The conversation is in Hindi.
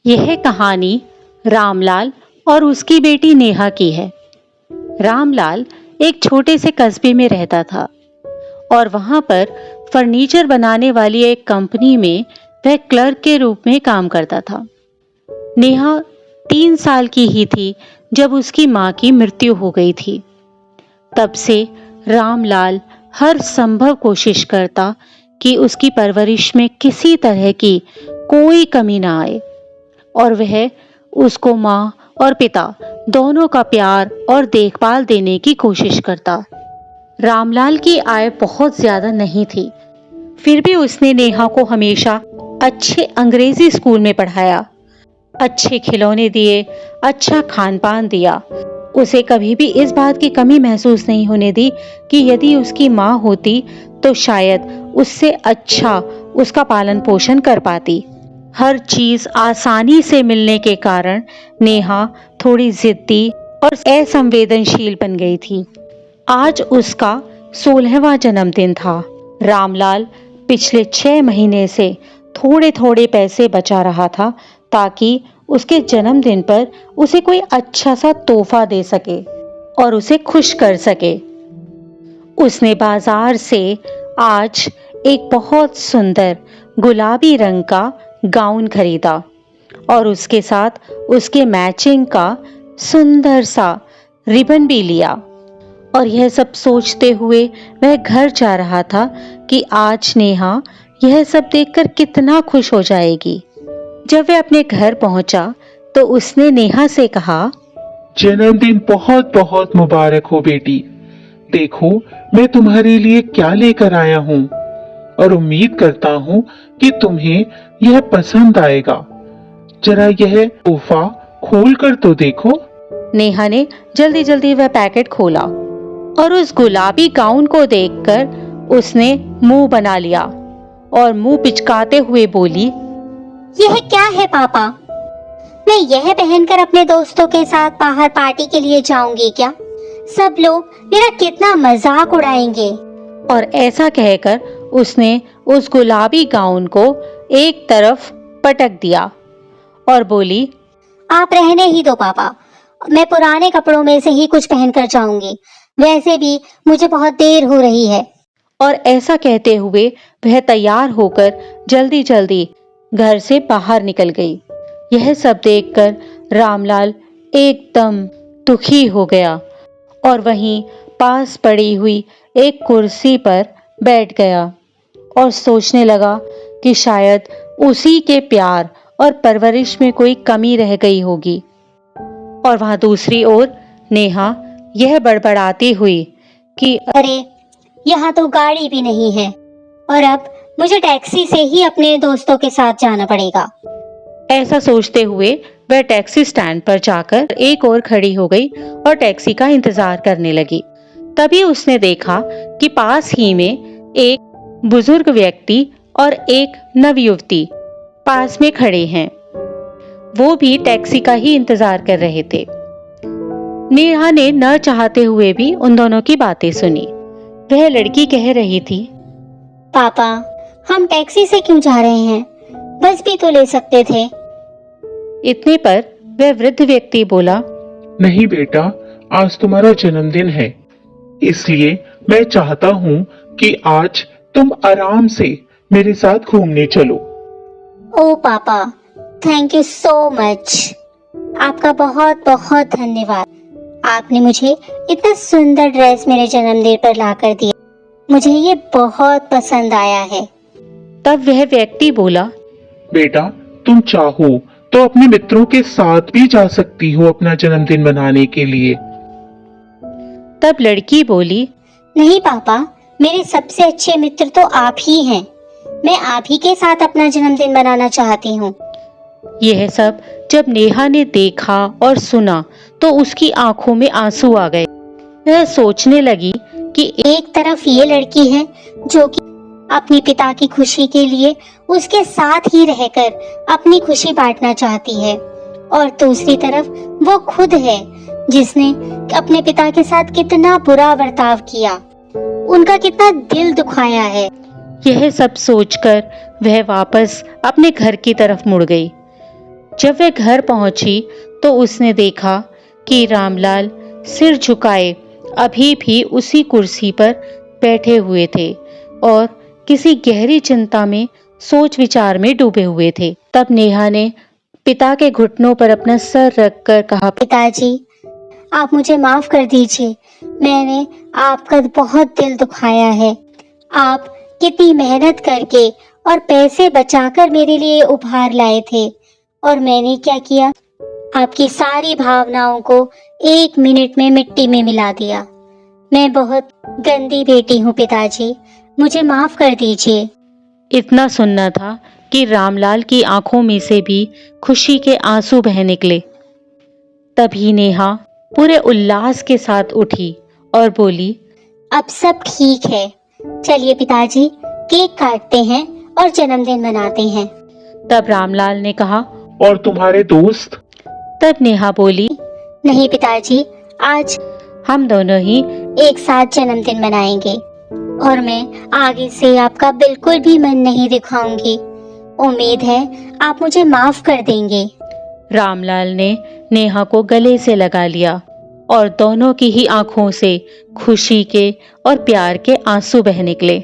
यह कहानी रामलाल और उसकी बेटी नेहा की है। रामलाल एक छोटे से कस्बे में रहता था और वहां पर फर्नीचर बनाने वाली एक कंपनी में वह क्लर्क के रूप में काम करता था। नेहा 3 साल की ही थी जब उसकी मां की मृत्यु हो गई थी। तब से रामलाल हर संभव कोशिश करता कि उसकी परवरिश में किसी तरह की कोई कमी ना आए और वह उसको मां और पिता दोनों का प्यार और देखभाल देने की कोशिश करता। रामलाल की आय बहुत ज्यादा नहीं थी, फिर भी उसने नेहा को हमेशा अच्छे अंग्रेजी स्कूल में पढ़ाया, अच्छे खिलौने दिए, अच्छा खान पान दिया। उसे कभी भी इस बात की कमी महसूस नहीं होने दी कि यदि उसकी मां होती तो शायद उससे अच्छा उसका पालन पोषण कर पाती। हर चीज आसानी से मिलने के कारण नेहा थोड़ी जिद्दी और असंवेदनशील बन गई थी। आज उसका 16वां जन्मदिन था। रामलाल पिछले 6 महीने से थोड़े थोड़े पैसे बचा रहा था ताकि उसके जन्मदिन पर उसे कोई अच्छा सा तोहफा दे सके और उसे खुश कर सके। उसने बाजार से आज एक बहुत सुंदर गुलाबी रंग का गाउन खरीदा और उसके साथ उसके मैचिंग का सुंदर सा रिबन भी लिया। और यह सब सोचते हुए वह घर जा रहा था कि आज नेहा यह सब देखकर कितना खुश हो जाएगी। जब वह अपने घर पहुंचा तो उसने नेहा से कहा, जन्मदिन बहुत बहुत मुबारक हो बेटी। देखो मैं तुम्हारे लिए क्या लेकर आया हूँ और उम्मीद करता हूँ कि तुम्हें यह पसंद आएगा। जरा यह तोहफा खोल कर तो देखो। नेहा ने जल्दी जल्दी वह पैकेट खोला और उस गुलाबी गाउन को देखकर उसने मुंह बना लिया और मुंह पिचकाते हुए बोली, यह क्या है पापा? मैं यह पहनकर अपने दोस्तों के साथ बाहर पार्टी के लिए जाऊंगी क्या? सब लोग मेरा कितना मजाक उड़ाएंगे। और ऐसा कहकर उसने उस गुलाबी गाउन को एक तरफ पटक दिया और बोली, आप रहने ही दो पापा, मैं पुराने कपड़ों में से ही कुछ पहनकर जाऊंगी। वैसे भी मुझे बहुत देर हो रही है। और ऐसा कहते हुए वह तैयार होकर जल्दी जल्दी घर से बाहर निकल गई। यह सब देखकर रामलाल एकदम दुखी हो गया और वहीं पास पड़ी हुई एक कुर्सी पर बैठ गया और सोचने लगा कि शायद उसी के प्यार और परवरिश में कोई कमी रह गई होगी। और वहां दूसरी ओर नेहा यह बड़बड़ाती हुई कि अरे यहाँ तो गाड़ी भी नहीं है और अब मुझे टैक्सी से ही अपने दोस्तों के साथ जाना पड़ेगा। ऐसा सोचते हुए वह टैक्सी स्टैंड पर जाकर एक और खड़ी हो गई और टैक्सी का इंतजार करने लगी। तभी उसने देखा कि पास ही में एक बुजुर्ग व्यक्ति और एक नवयुवती पास में खड़े हैं। वो भी टैक्सी का ही इंतजार कर रहे थे। नेहा ने न चाहते हुए भी उन दोनों की बातें सुनी। वह लड़की कह रही थी, पापा हम टैक्सी से क्यों जा रहे हैं? बस भी तो ले सकते थे। इतने पर वह वृद्ध व्यक्ति बोला, नहीं बेटा, आज तुम्हारा जन्मदिन है, इसलिए मैं चाहता हूँ कि आज तुम आराम से मेरे साथ घूमने चलो। ओ पापा, थैंक यू सो मच। आपका बहुत बहुत धन्यवाद। आपने मुझे इतना सुंदर ड्रेस मेरे जन्मदिन पर लाकर दिया। मुझे ये बहुत पसंद आया है। तब वह व्यक्ति बोला, बेटा तुम चाहो तो अपने मित्रों के साथ भी जा सकती हो अपना जन्मदिन मनाने के लिए। तब लड़की बोली, नहीं पापा, मेरे सबसे अच्छे मित्र तो आप ही हैं। मैं आप ही के साथ अपना जन्मदिन मनाना चाहती हूँ। यह सब जब नेहा ने देखा और सुना तो उसकी आंखों में आंसू आ गए। वह सोचने लगी कि एक तरफ ये लड़की है जो कि अपने पिता की खुशी के लिए उसके साथ ही रहकर अपनी खुशी बांटना चाहती है और दूसरी तरफ वो खुद है जिसने अपने पिता के साथ कितना बुरा बर्ताव किया, उनका कितना दिल दुखाया है। यह सब सोचकर वह वापस अपने घर की तरफ मुड़ गई। जब वह घर पहुंची तो उसने देखा कि रामलाल सिर झुकाए अभी भी उसी कुर्सी पर बैठे हुए थे और किसी गहरी चिंता में सोच विचार में डूबे हुए थे। तब नेहा ने पिता के घुटनों पर अपना सर रखकर कहा, पिताजी, आप मुझे माफ कर दीजिए। मैंने आपका बहुत दिल दुखाया है। आप कितनी मेहनत करके और पैसे बचाकर मेरे लिए उपहार लाए थे, और मैंने क्या किया, आपकी सारी भावनाओं को 1 मिनट में मिट्टी में मिला दिया। मैं बहुत गंदी बेटी हूँ पिताजी, मुझे माफ कर दीजिए। इतना सुनना था कि रामलाल की आंखों में से भी खुशी के आंसू बह निकले। तभी नेहा पूरे उल्लास के साथ उठी और बोली, अब सब ठीक है, चलिए पिताजी केक काटते हैं और जन्मदिन मनाते हैं। तब रामलाल ने कहा, और तुम्हारे दोस्त? तब नेहा बोली, नहीं पिताजी, आज हम दोनों ही एक साथ जन्मदिन मनाएंगे और मैं आगे से आपका बिल्कुल भी मन नहीं दिखाऊंगी। उम्मीद है आप मुझे माफ कर देंगे। रामलाल ने नेहा को गले से लगा लिया और दोनों की ही आंखों से खुशी के और प्यार के आंसू बह निकले।